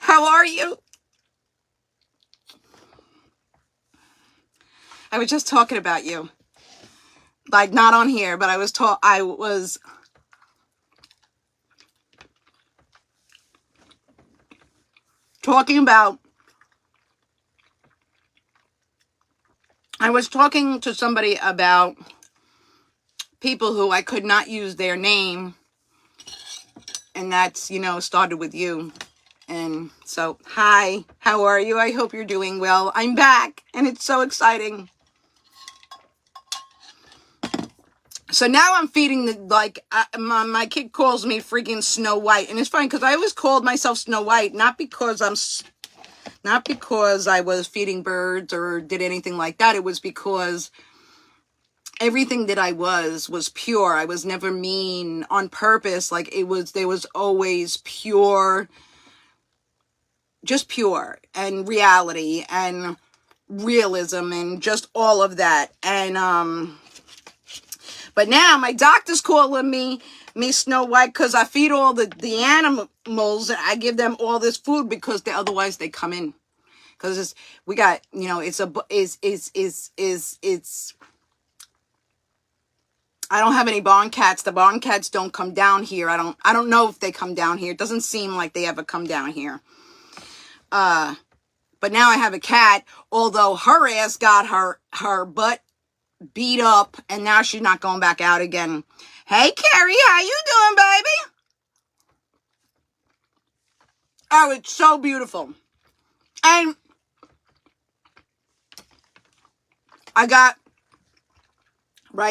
how are you? I was just talking about you. Like, not on here, but I was talking about, I was talking to somebody about people who I could not use their name, and that's, started with you. And so, hi, how are you? I hope you're doing well. I'm back, and it's so exciting. So now I'm feeding my kid calls me freaking Snow White, and it's funny because I always called myself Snow White, not because I was feeding birds or did anything like that. It was because everything that I was pure. I was never mean on purpose. Like, there was always pure, just pure, and reality and realism and just all of that. And but now my doctor's calling me Snow White because I feed all the animals. I give them all this food because otherwise they come in. Because we got, it's I don't have any barn cats. The barn cats don't come down here. I don't know if they come down here. It doesn't seem like they ever come down here. But now I have a cat, although her ass got her butt beat up, and now she's not going back out again. Hey, Carrie, how you doing, baby? Oh, it's so beautiful. And I got,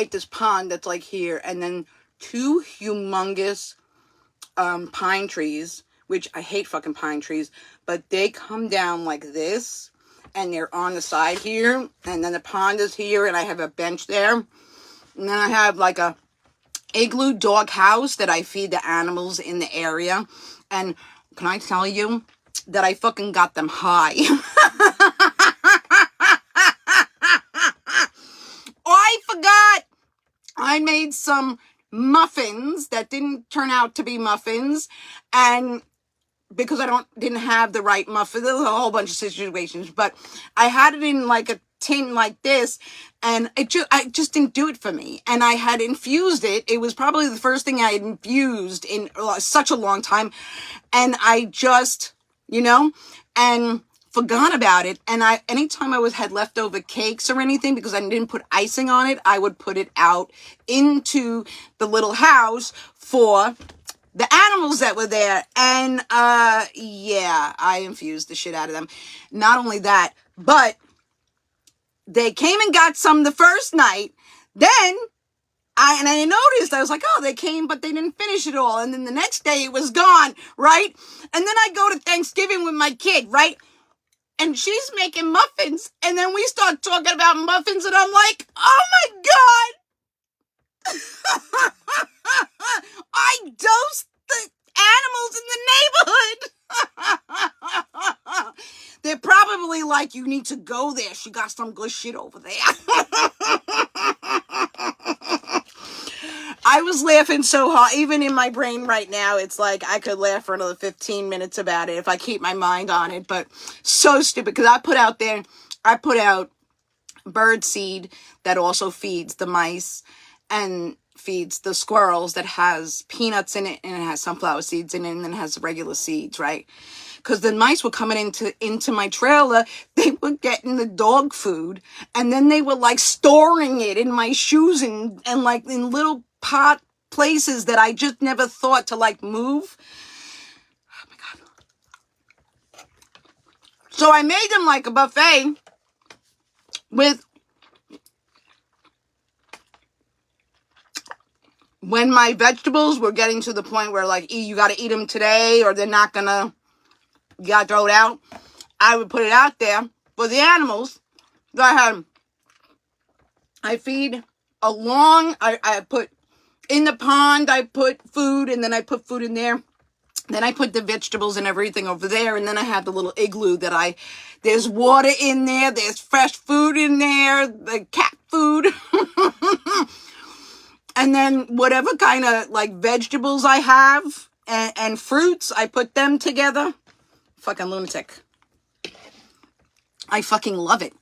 this pond that's like here, and then 2 humongous pine trees, which I hate fucking pine trees, but they come down like this, and they're on the side here, and then the pond is here, and I have a bench there, and then I have like a igloo dog house that I feed the animals in the area. And can I tell you that I fucking got them high? I forgot I made some muffins that didn't turn out to be muffins, and because I didn't have the right muffin, there was a whole bunch of situations, but I had it in like a tin like this, and I just didn't do it for me. And I had infused it. It was probably the first thing I had infused in such a long time, and I just, and forgot about it. And anytime I had leftover cakes or anything, because I didn't put icing on it, I would put it out into the little house for the animals that were there. And yeah, I infused the shit out of them. Not only that, but they came and got some the first night. Then I noticed, I was like, oh, they came, but they didn't finish it all. And then the next day it was gone, right? And then I go to Thanksgiving with my kid, right? And she's making muffins. And then we start talking about muffins, and I'm like, oh my God. I dosed the animals in the neighborhood. They're probably like, you need to go there. She got some good shit over there. I was laughing so hard. Even in my brain right now, it's like I could laugh for another 15 minutes about it if I keep my mind on it. But so stupid, because I put out bird seed that also feeds the mice and feeds the squirrels, that has peanuts in it, and it has sunflower seeds in it, and then it has regular seeds, right? Because the mice were coming into my trailer, they were getting the dog food, and then they were like storing it in my shoes and like in little pot places that I just never thought to like move. Oh my God. So I made them like a buffet with, when my vegetables were getting to the point where like, you got to eat them today or they're not gonna, you got to throw it out, I would put it out there for the animals. I feed along, I put in the pond, I put food, and then I put food in there. Then I put the vegetables and everything over there, and then I have the little igloo that there's water in there, there's fresh food in there, the cat food. And then whatever kind of like vegetables I have and fruits, I put them together. Fucking lunatic. I fucking love it.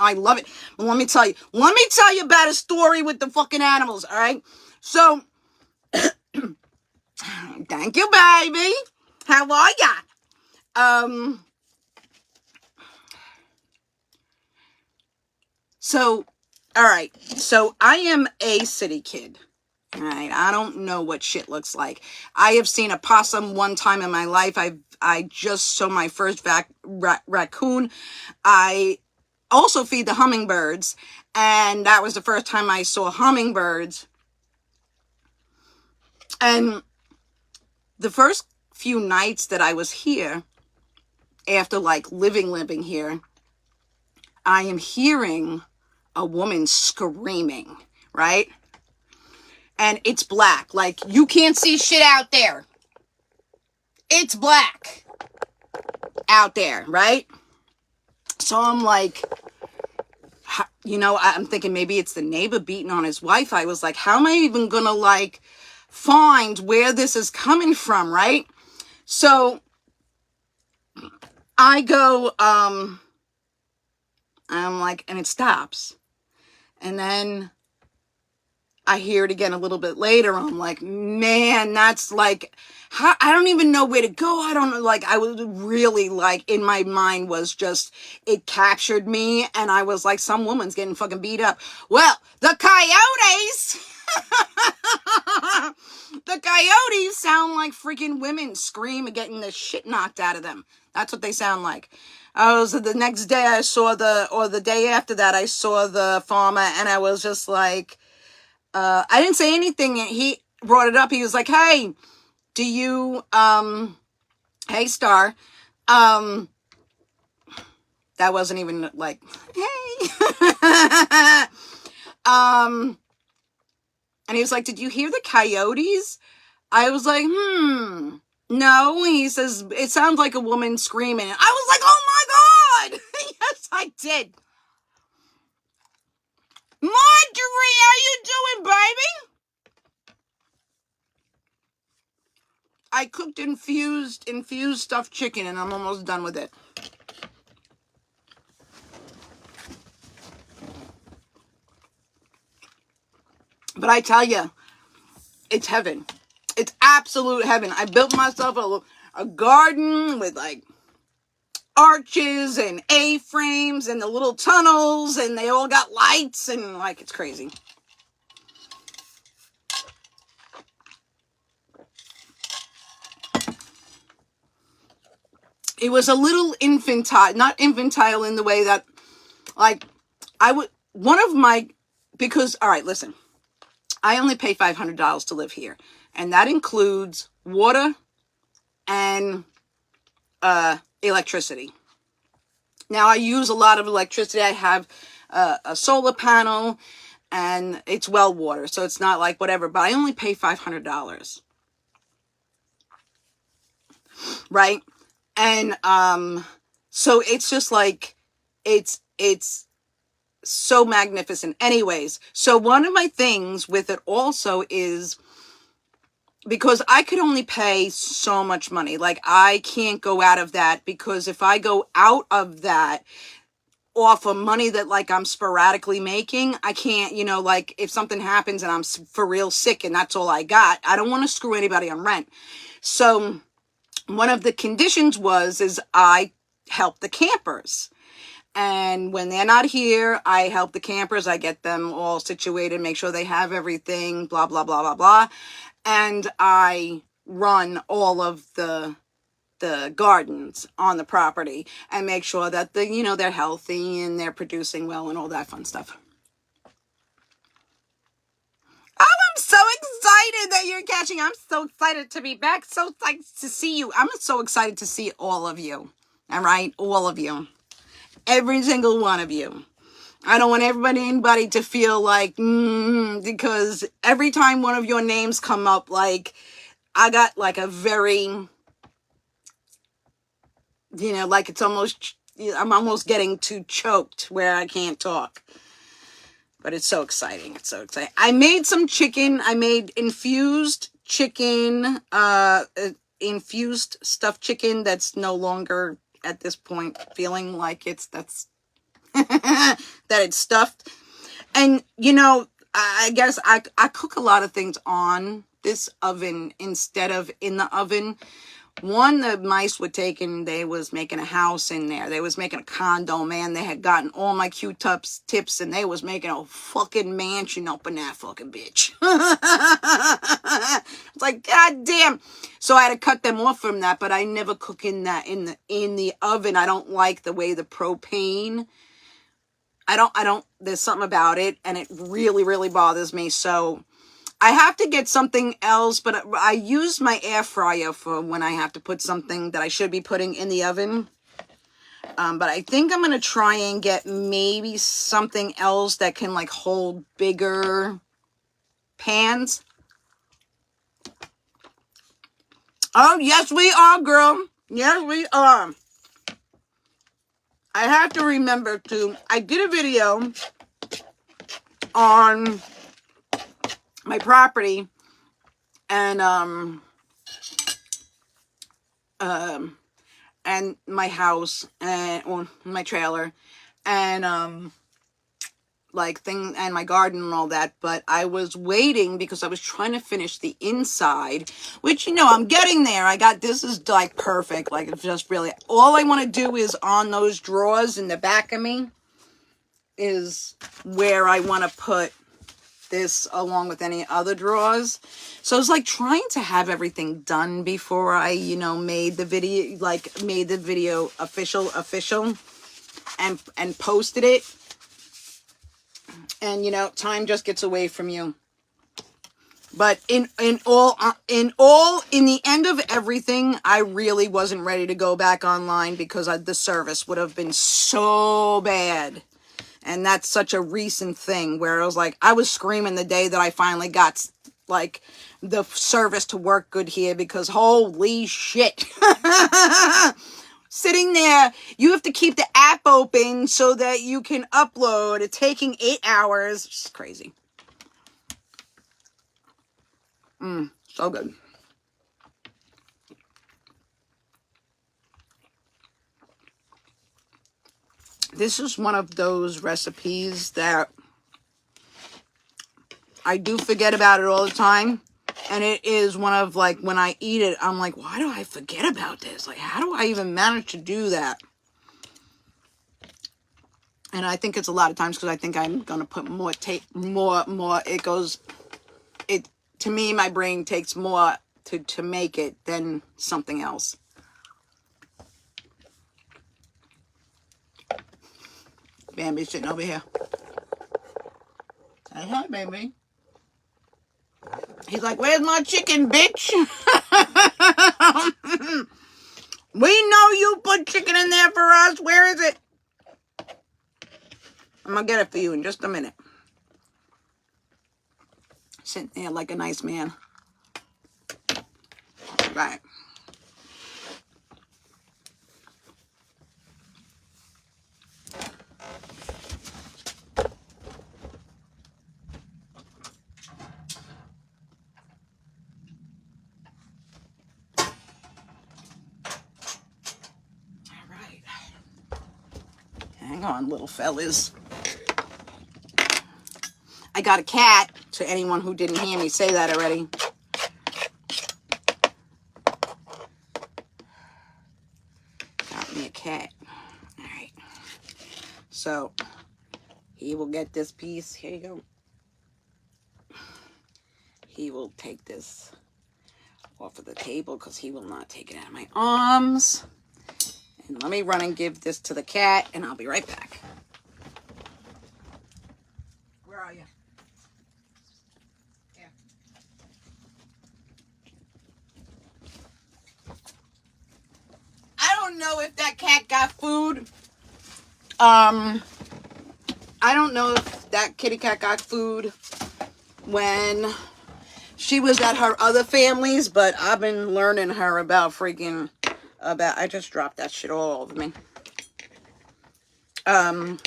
I love it. But let me tell you about a story with the fucking animals, all right? So, thank you, baby. How are ya? So, all right. So I am a city kid. All right. I don't know what shit looks like. I have seen a possum one time in my life. I just saw my first raccoon. I also feed the hummingbirds, and that was the first time I saw hummingbirds. And the first few nights that I was here, after like living here, I am hearing a woman screaming, right? And it's black. Like, you can't see shit out there. It's black out there, right? So I'm like, I'm thinking maybe it's the neighbor beating on his wife. I was like, how am I even gonna like find where this is coming from, right? So I go, I'm like, and it stops. And then I hear it again a little bit later. I'm like, man, that's like, I don't even know where to go. I don't know. Like, I was really like, in my mind was just, it captured me. And I was like, some woman's getting fucking beat up. Well, the coyotes, the coyotes sound like freaking women scream and getting the shit knocked out of them. That's what they sound like. The next day I saw the day after that, I saw the farmer, and I was just like, I didn't say anything. He brought it up. He was like, hey, do you, hey, Star, that wasn't even like, hey, and he was like, did you hear the coyotes? I was like, no. He says, it sounds like a woman screaming. I was like, oh my God. Yes, I did. Marjorie, how you doing, baby? I cooked infused stuffed chicken, and I'm almost done with it. But I tell you, it's heaven. It's absolute heaven. I built myself a garden with like arches and A-frames and the little tunnels, and they all got lights, and like, it's crazy. It was a little infantile, not infantile in the way that, like, because, all right, listen, I only pay $500 to live here, and that includes water and electricity. Now, I use a lot of electricity. I have a solar panel, and it's well water, so it's not like whatever, but I only pay $500. Right? And so it's just like, it's so magnificent. Anyways, so one of my things with it also is, because I could only pay so much money. Like, I can't go out of that, because if I go out of that off of money that like I'm sporadically making, I can't, like, if something happens and I'm for real sick and that's all I got, I don't want to screw anybody on rent. So one of the conditions is I help the campers. And when they're not here, I help the campers. I get them all situated, make sure they have everything, blah, blah, blah, blah, blah. And I run all of the gardens on the property and make sure that they're healthy and they're producing well and all that fun stuff. Oh, I'm so excited that you're catching. I'm so excited to be back. So excited to see you. I'm so excited to see all of you. All right? All of you. Every single one of you. I don't want anybody to feel like, because every time one of your names come up, like, I got like a very, like it's almost, I'm almost getting too choked where I can't talk. But it's so exciting. It's so exciting. I made some chicken. I made infused chicken, infused stuffed chicken that's no longer at this point feeling like that's that it's stuffed. And, you know, I guess I cook a lot of things on this oven instead of in the oven. One, the mice were taking, they was making a house in there. They was making a condo, man. They had gotten all my Q-tips and they was making a fucking mansion up in that fucking bitch. It's like, God damn. So I had to cut them off from that, but I never cook in that in the oven. I don't like the way the propane. There's something about it and it really, really bothers me. So I have to get something else, but I use my air fryer for when I have to put something that I should be putting in the oven. But I think I'm going to try and get maybe something else that can like hold bigger pans. Oh, yes, we are, girl. Yes, we are. I have to remember to, I did a video on my property and my house and my trailer and and my garden and all that, but I was waiting because I was trying to finish the inside, which, you know, I'm getting there. This is like perfect. Like, it's just really, all I want to do is on those drawers in the back of me is where I want to put this along with any other drawers. So it's like trying to have everything done before I, you know, made the video official and posted it. And, you know, time just gets away from you. But in the end of everything, I really wasn't ready to go back online because the service would have been so bad. And that's such a recent thing where I was like, I was screaming the day that I finally got like the service to work good here because holy shit. Sitting there, you have to keep the app open so that you can upload. It's taking 8 hours. It's crazy. So good. This is one of those recipes that I do forget about it all the time. And it is one of, like, when I eat it, I'm like, why do I forget about this? Like, how do I even manage to do that? And I think it's a lot of times because I think I'm going to put more. To me, my brain takes more to make it than something else. Bambi's sitting over here. Say hi, baby. He's like, where's my chicken, bitch? We know you put chicken in there for us. Where is it? I'm going to get it for you in just a minute. Sitting there like a nice man. Right. Hang on, little fellas. I got a cat, to anyone who didn't hear me say that already. Got me a cat. All right. So, he will get this piece. Here you go. He will take this off of the table because he will not take it out of my arms. And let me run and give this to the cat, and I'll be right back. Where are you? Here. I don't know if that cat got food. I don't know if that kitty cat got food when she was at her other families, but I've been learning her about I just dropped that shit all over me. I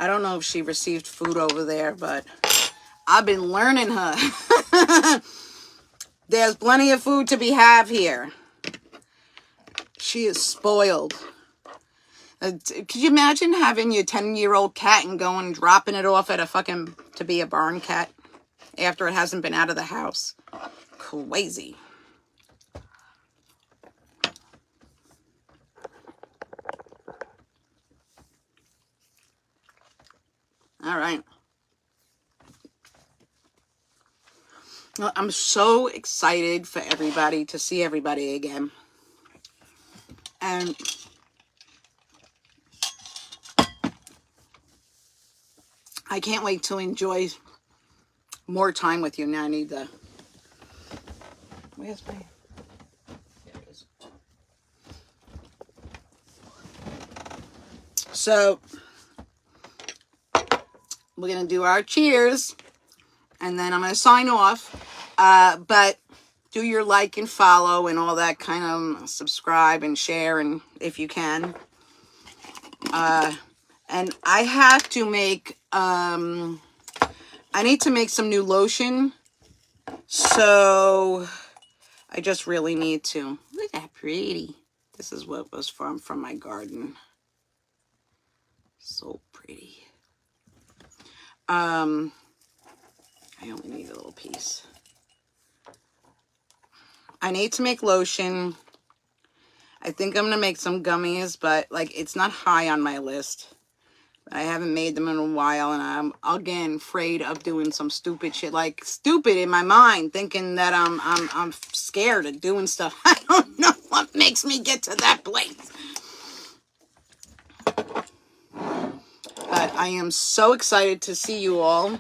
don't know if she received food over there, but I've been learning her. There's plenty of food to be had here. She is spoiled. Could you imagine having your 10-year-old cat and going and dropping it off at a fucking, to be a barn cat after it hasn't been out of the house? Crazy. All right. Well, I'm so excited for everybody to see everybody again. And I can't wait to enjoy more time with you. Now I need the... Where's my... There it is. So, we're going to do our cheers. And then I'm going to sign off. But do your like and follow and all that kind of subscribe and share and if you can. And I have to make, I need to make some new lotion. So I just really need to. Look at that pretty. This is what was from my garden. So pretty. I only need a little piece. I need to make lotion. I think I'm going to make some gummies, but like it's not high on my list. I haven't made them in a while, and I'm again afraid of doing some stupid shit, like stupid in my mind, thinking that I'm scared of doing stuff. I don't know what makes me get to that place. But I am so excited to see you all.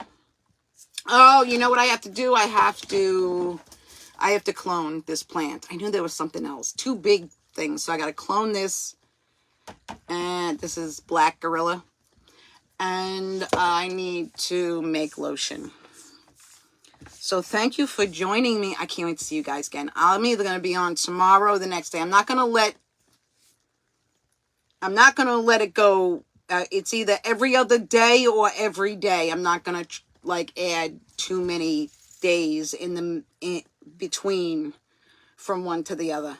Oh, you know what I have to do? I have to clone this plant. I knew there was something else. 2 big things. So I got to clone this. And this is Black Gorilla. And I need to make lotion. So thank you for joining me. I can't wait to see you guys again. I'm either going to be on tomorrow or the next day. I'm not going to let it go. It's either every other day or every day. I'm not going to like add too many days in between from one to the other.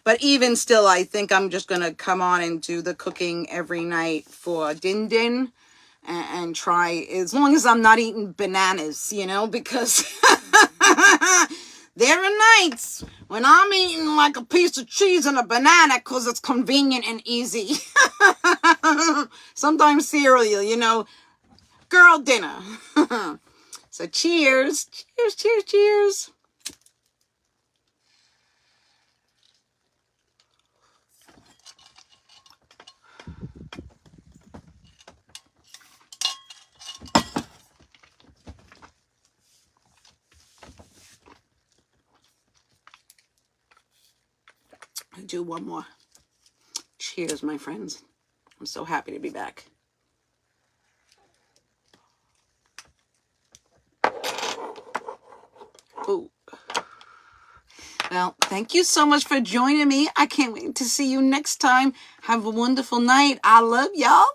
But even still, I think I'm just going to come on and do the cooking every night for Din Din and try, as long as I'm not eating bananas, you know, because there are nights when I'm eating like a piece of cheese and a banana because it's convenient and easy. Sometimes cereal, you know, girl dinner. So cheers, cheers, cheers, cheers. I'll do one more. Cheers, my friends. I'm so happy to be back. Ooh. Well, thank you so much for joining me. I can't wait to see you next time. Have a wonderful night. I love y'all.